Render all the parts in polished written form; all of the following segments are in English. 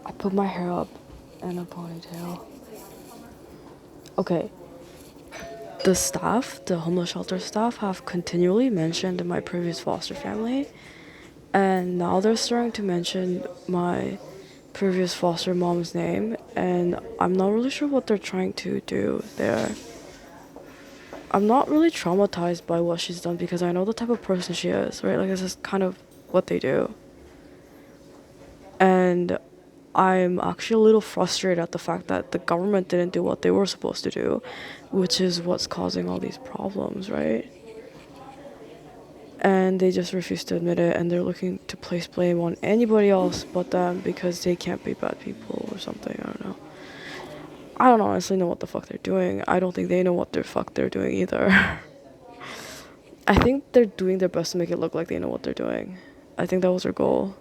I put my hair up in a ponytail. Okay, the homeless shelter staff, have continually mentioned my previous foster family, and now they're starting to mention my previous foster mom's name, and I'm not really sure what they're trying to do there. I'm not really traumatized by what she's done because I know the type of person she is, right? Like, this is kind of what they do. And I'm actually a little frustrated at the fact that the government didn't do what they were supposed to do, which is what's causing all these problems, right? And they just refuse to admit it, and they're looking to place blame on anybody else but them because they can't be bad people or something. I don't know. I don't honestly know what the fuck they're doing. I don't think they know what the fuck they're doing either. I think they're doing their best to make it look like they know what they're doing. I think that was their goal.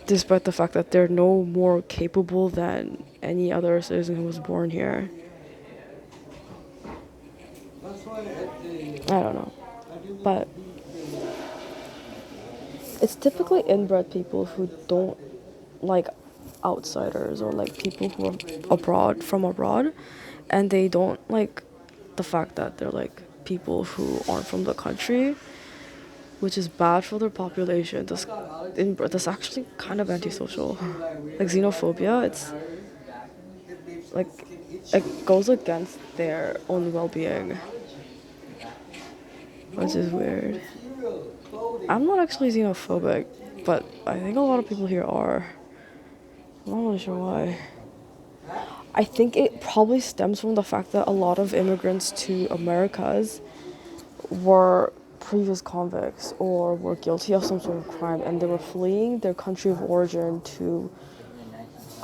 Despite the fact that they're no more capable than any other citizen who was born here. I don't know. But it's typically inbred people who don't like outsiders or like people who are from abroad, and they don't like the fact that they're like people who aren't from the country, which is bad for their population. That's actually kind of antisocial. Like xenophobia, it's like it goes against their own well-being, which is weird. I'm not actually xenophobic, but I think a lot of people here are. I'm not really sure why. I think it probably stems from the fact that a lot of immigrants to Americas were previous convicts or were guilty of some sort of crime, and they were fleeing their country of origin to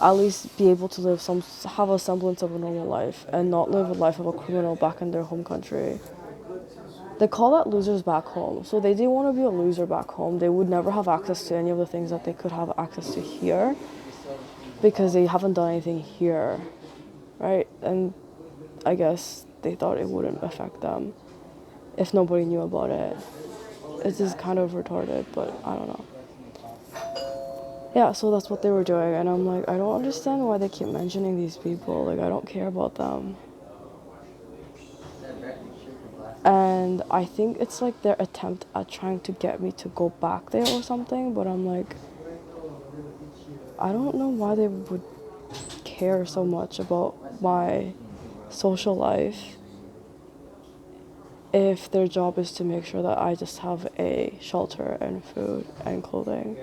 at least be able to have a semblance of a normal life and not live a life of a criminal back in their home country. They call that losers back home. So they didn't want to be a loser back home. They would never have access to any of the things that they could have access to here because they haven't done anything here, right? And I guess they thought it wouldn't affect them if nobody knew about it. It's just kind of retarded, but I don't know. Yeah, so that's what they were doing, and I'm like, I don't understand why they keep mentioning these people. Like, I don't care about them. And I think it's like their attempt at trying to get me to go back there or something, but I'm like, I don't know why they would care so much about my social life if their job is to make sure that I just have a shelter and food and clothing.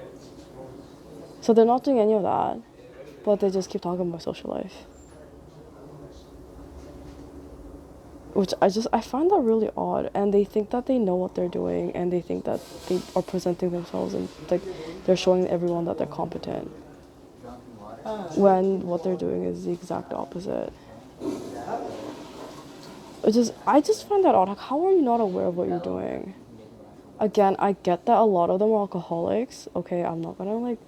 So they're not doing any of that, but they just keep talking about my social life. Which I find that really odd, and they think that they know what they're doing, and they think that they are presenting themselves and like they're showing everyone that they're competent. When what they're doing is the exact opposite. I just find that odd. Like, how are you not aware of what you're doing? Again, I get that a lot of them are alcoholics. Okay, I'm not gonna like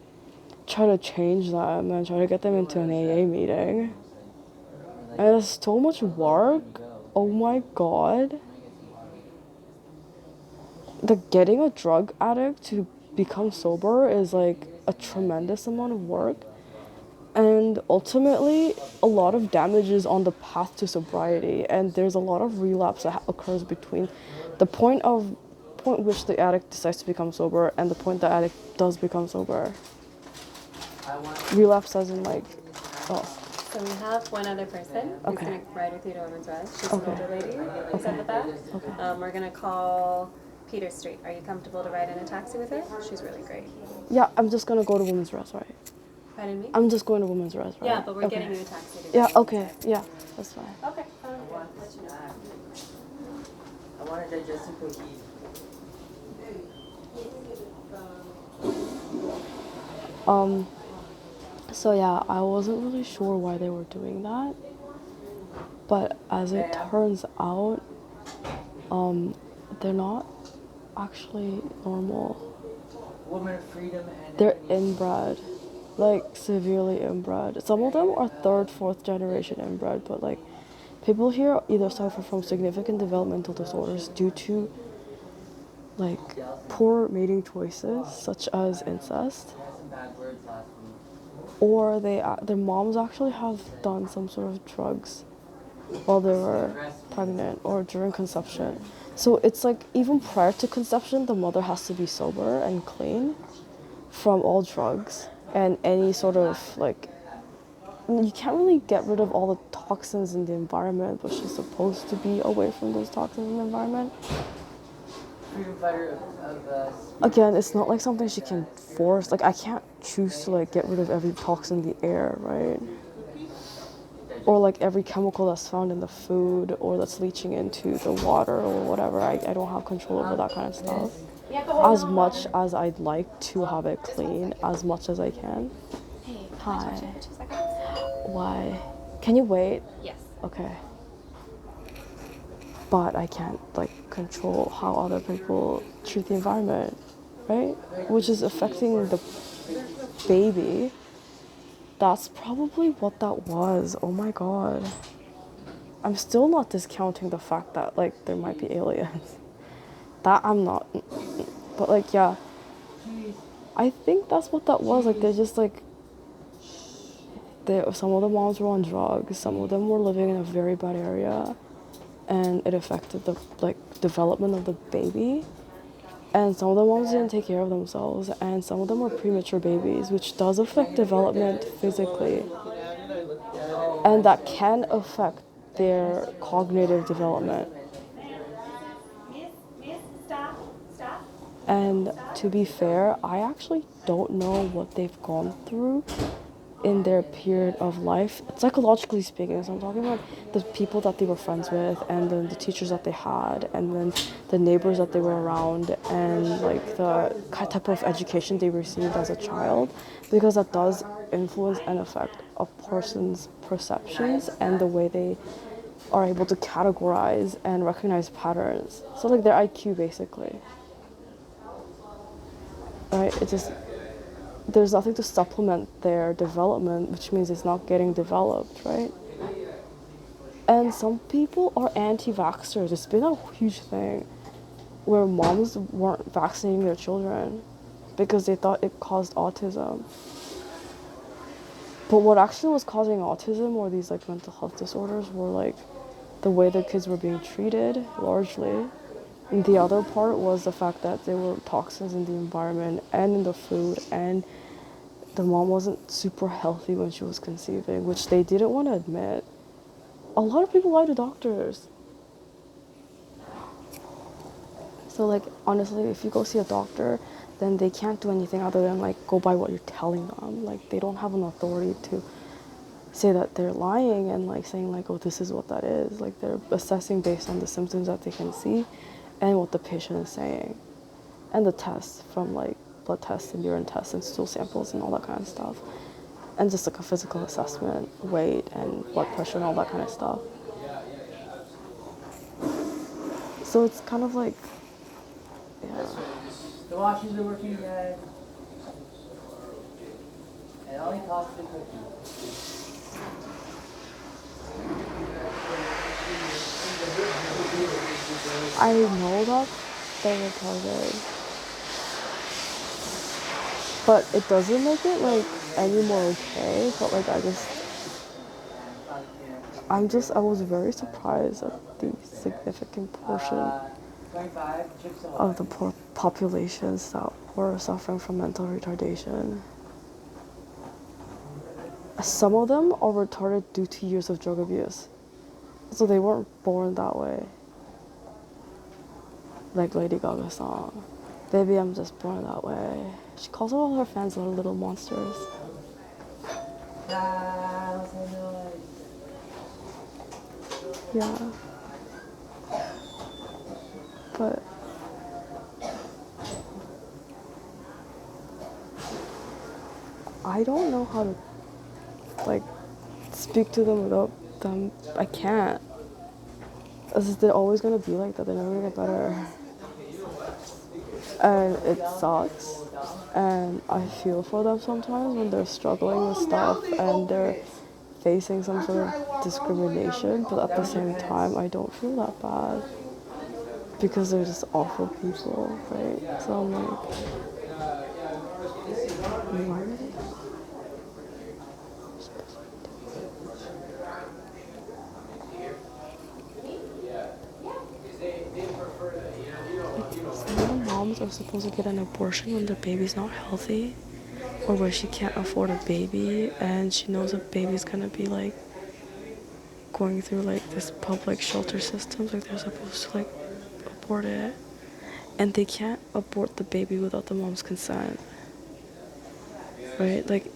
try to change them and try to get them into an AA meeting. And it's so much work. Oh my god. Getting a drug addict to become sober is like a tremendous amount of work. And ultimately, a lot of damage is on the path to sobriety, and there's a lot of relapse that occurs between the point which the addict decides to become sober and the point the addict does become sober. Relapse as in like, oh. So we have one other person who's Okay. going to ride with you to Women's Rise. She's Okay. an older lady who's at the back. We're going to call Peter Street. Are you comfortable to ride in a taxi with her? She's really great. Yeah, I'm just gonna go to Women's Res, right? Pardon me? I'm just going to Women's Res, right? Yeah, but we're okay. getting you a taxi to Yeah, go. okay. Yeah, that's fine. Okay. Let you know. I want to digest some cookies. So yeah, I wasn't really sure why they were doing that, but as it turns out, they're not actually normal. Woman of freedom and They're inbred, like severely inbred. Some of them are third, fourth generation inbred, but like people here either suffer from significant developmental disorders due to like poor mating choices, such as incest, some bad words last week. or their moms actually have done some sort of drugs while they were pregnant or during conception. So it's like even prior to conception, the mother has to be sober and clean from all drugs and any sort of like, you can't really get rid of all the toxins in the environment, but she's supposed to be away from those toxins in the environment. Freedom fighter of Again, it's not like something she can force. Like I can't choose to like get rid of every toxin in the air, right? Or like every chemical that's found in the food or that's leaching into the water or whatever. I don't have control over that kind of stuff. As much as I'd like to have it clean, as much as I can. Hey, Hi. can I talk to you for 2 seconds? Why? Can you wait? Yes. Okay. But I can't like control how other people treat the environment, right? Which is affecting the baby. That's probably what that was. Oh my god. I'm still not discounting the fact that like there might be aliens. That I'm not. But like yeah, I think that's what that was. Like they're just like some of the moms were on drugs, some of them were living in a very bad area, and it affected the like development of the baby. And some of the moms didn't take care of themselves, and some of them were premature babies, which does affect development physically. And that can affect their cognitive development. And to be fair, I actually don't know what they've gone through in their period of life, psychologically speaking. So I'm talking about the people that they were friends with, and then the teachers that they had, and then the neighbors that they were around, and like the type of education they received as a child, because that does influence and affect a person's perceptions and the way they are able to categorize and recognize patterns. So like their IQ basically. Right? It just, there's nothing to supplement their development, which means it's not getting developed, right? And some people are anti-vaxxers. It's been a huge thing where moms weren't vaccinating their children because they thought it caused autism. But what actually was causing autism or these like mental health disorders were like the way the kids were being treated, largely. And the other part was the fact that there were toxins in the environment and in the food, and the mom wasn't super healthy when she was conceiving, which they didn't want to admit. A lot of people lie to doctors. So like honestly, if you go see a doctor, then they can't do anything other than like go by what you're telling them. Like they don't have an authority to say that they're lying and like saying like, oh, this is what that is. Like they're assessing based on the symptoms that they can see and what the patient is saying. And the tests from like blood tests and urine tests and stool samples and all that kind of stuff. And just like a physical assessment, weight and blood pressure and all that kind of stuff. So it's kind of like, yeah. The washers are working, guys. It only costs a cookie. I know that they're retarded. But it doesn't make it like any more okay, but like I was very surprised at the significant portion of the poor populations that were suffering from mental retardation. Some of them are retarded due to years of drug abuse. So they weren't born that way. Like Lady Gaga's song, "Baby, I'm just born that way." She calls all her fans little monsters. Yeah. But I don't know how to like speak to them without them. I can't. They're always gonna be like that. They're never gonna get better. And it sucks. And I feel for them sometimes when they're struggling with stuff and they're facing some sort of discrimination, but at the same time, I don't feel that bad because they're just awful people, right? So I'm like, why are they? moms are supposed to get an abortion when the baby's not healthy, or where she can't afford a baby and she knows a baby's gonna be like going through like this public shelter systems, like they're supposed to like abort it, and they can't abort the baby without the mom's consent, right? Like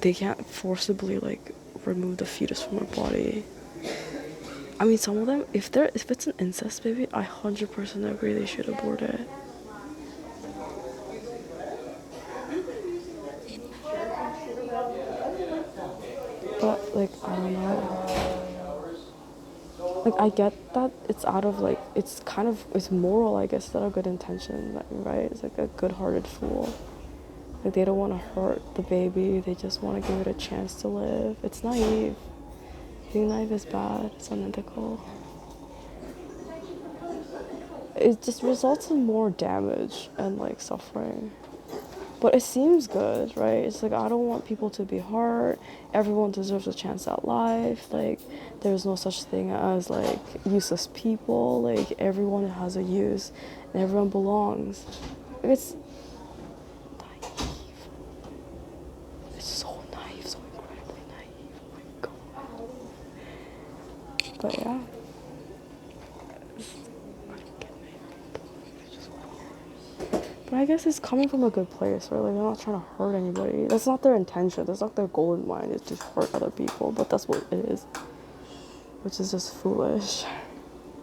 they can't forcibly like remove the fetus from her body. I mean, some of them, if it's an incest baby, I 100% agree they should abort it. But like, I don't know. Like, I get that it's out of like, it's kind of, it's moral, I guess, it's out of good intention, right? It's like a good-hearted fool. Like, they don't want to hurt the baby, they just want to give it a chance to live. It's naive. Being naive is bad, it's unethical. It just results in more damage and like suffering. But it seems good, right? It's like, I don't want people to be hurt. Everyone deserves a chance at life. Like, there's no such thing as like useless people. Like, everyone has a use and everyone belongs. It's naive. It's so naive, so incredibly naive. Oh my god. But yeah. But I guess it's coming from a good place, right? Like, they're not trying to hurt anybody. That's not their intention. That's not their goal in mind. It's to hurt other people. But that's what it is. Which is just foolish.